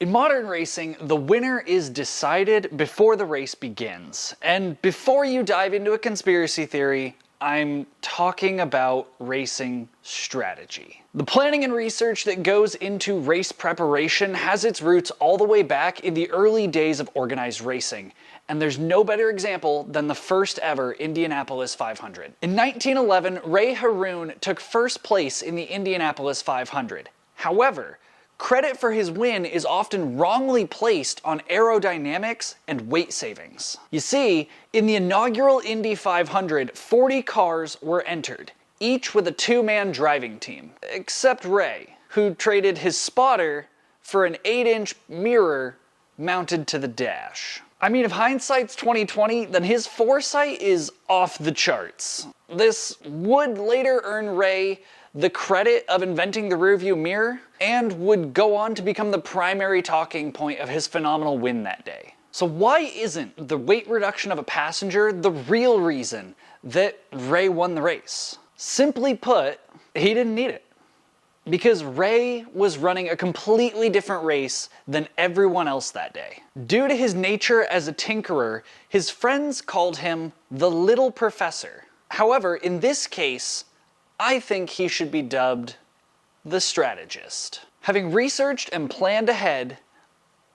In modern racing, the winner is decided before the race begins. And before you dive into a conspiracy theory, I'm talking about racing strategy. The planning and research that goes into race preparation has its roots all the way back in the early days of organized racing. And there's no better example than the first ever Indianapolis 500. In 1911, Ray Harroun took first place in the Indianapolis 500. However, credit for his win is often wrongly placed on aerodynamics and weight savings. You see, in the inaugural Indy 500, 40 cars were entered, each with a two-man driving team, except Ray, who traded his spotter for an 8-inch mirror mounted to the dash. I mean, if hindsight's 20/20, then his foresight is off the charts. This would later earn Ray the credit of inventing the rearview mirror, and would go on to become the primary talking point of his phenomenal win that day. So why isn't the weight reduction of a passenger the real reason that Ray won the race? Simply put, he didn't need it. Because Ray was running a completely different race than everyone else that day. Due to his nature as a tinkerer, his friends called him the Little Professor. However, in this case, I think he should be dubbed the strategist. Having researched and planned ahead,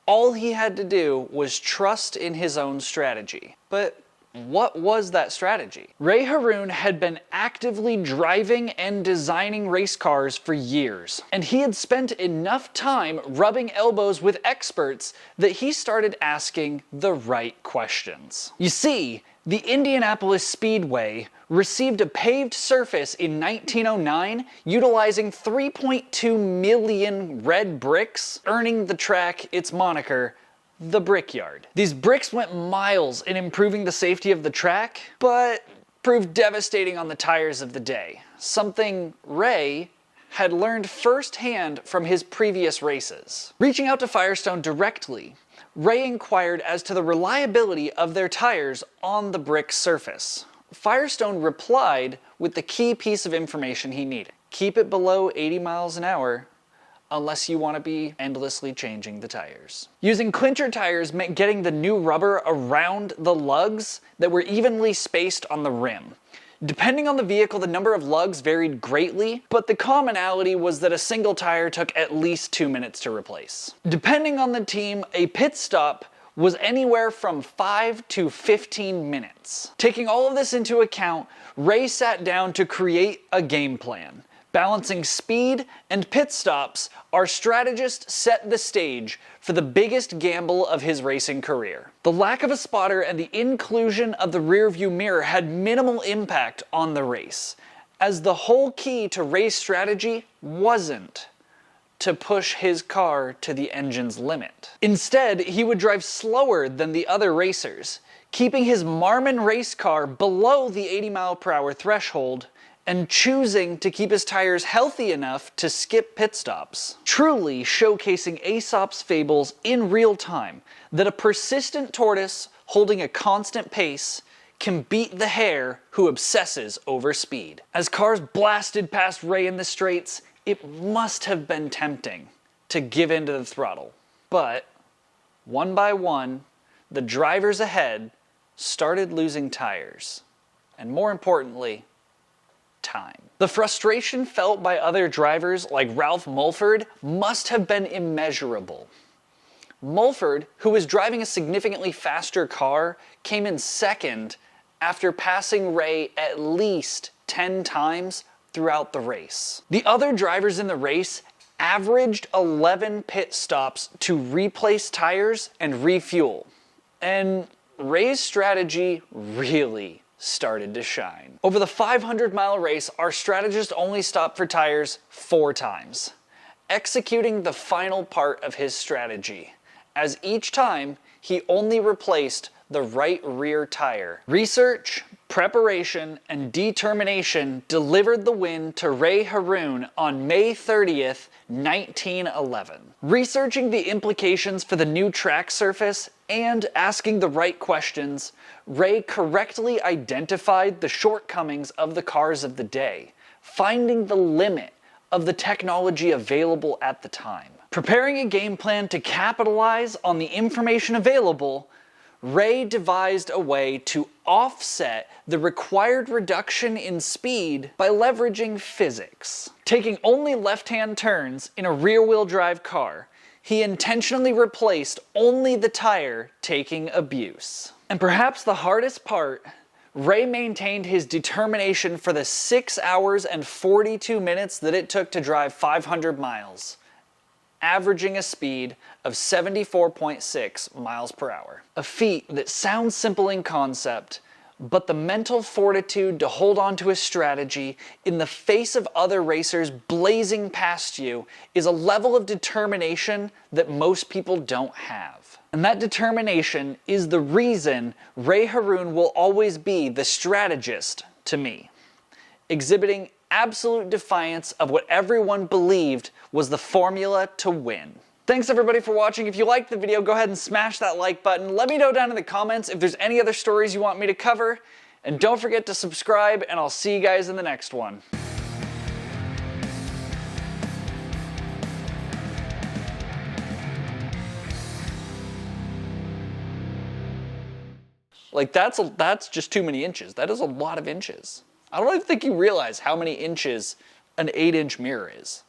all he had to do was trust in his own strategy. But what was that strategy? Ray Harroun had been actively driving and designing race cars for years, and he had spent enough time rubbing elbows with experts that he started asking the right questions. You see, the Indianapolis Speedway received a paved surface in 1909 utilizing 3.2 million red bricks, earning the track its moniker, the Brickyard. These bricks went miles in improving the safety of the track, but proved devastating on the tires of the day, something Ray had learned firsthand from his previous races. Reaching out to Firestone directly, Ray inquired as to the reliability of their tires on the brick surface. Firestone replied with the key piece of information he needed. Keep it below 80 miles an hour unless you want to be endlessly changing the tires. Using clincher tires meant getting the new rubber around the lugs that were evenly spaced on the rim. Depending on the vehicle, the number of lugs varied greatly, but the commonality was that a single tire took at least 2 minutes to replace. Depending on the team, a pit stop was anywhere from 5 to 15 minutes. Taking all of this into account, Ray sat down to create a game plan. Balancing speed and pit stops, our strategist set the stage for the biggest gamble of his racing career. The lack of a spotter and the inclusion of the rearview mirror had minimal impact on the race, as the whole key to race strategy wasn't to push his car to the engine's limit. Instead, he would drive slower than the other racers, keeping his Marmon race car below the 80-mile-per-hour threshold and choosing to keep his tires healthy enough to skip pit stops. Truly showcasing Aesop's fables in real time, that a persistent tortoise holding a constant pace can beat the hare who obsesses over speed. As cars blasted past Ray in the straights, it must have been tempting to give in to the throttle. But one by one, the drivers ahead started losing tires, and more importantly, time. The frustration felt by other drivers like Ralph Mulford must have been immeasurable. Mulford, who was driving a significantly faster car, came in second after passing Ray at least 10 times throughout the race. The other drivers in the race averaged 11 pit stops to replace tires and refuel. And Ray's strategy really started to shine. Over the 500-mile race, our strategist only stopped for tires 4 times, executing the final part of his strategy, as each time he only replaced the right rear tire. Research, preparation, and determination delivered the win to Ray Harroun on May 30th, 1911. Researching the implications for the new track surface and asking the right questions, Ray correctly identified the shortcomings of the cars of the day, finding the limit of the technology available at the time. Preparing a game plan to capitalize on the information available, Ray devised a way to offset the required reduction in speed by leveraging physics. Taking only left-hand turns in a rear-wheel drive car, he intentionally replaced only the tire taking abuse. And perhaps the hardest part, Ray maintained his determination for the 6 hours and 42 minutes that it took to drive 500 miles, averaging a speed of 74.6 miles per hour. A feat that sounds simple in concept, but the mental fortitude to hold on to a strategy in the face of other racers blazing past you is a level of determination that most people don't have. And that determination is the reason Ray Harroun will always be the strategist to me, exhibiting absolute defiance of what everyone believed was the formula to win. Thanks everybody for watching. If you liked the video, go ahead and smash that like button. Let me know down in the comments if there's any other stories you want me to cover. And don't forget to subscribe, and I'll see you guys in the next one. Like, that's just too many inches. That is a lot of inches. I don't even think you realize how many inches an 8-inch mirror is.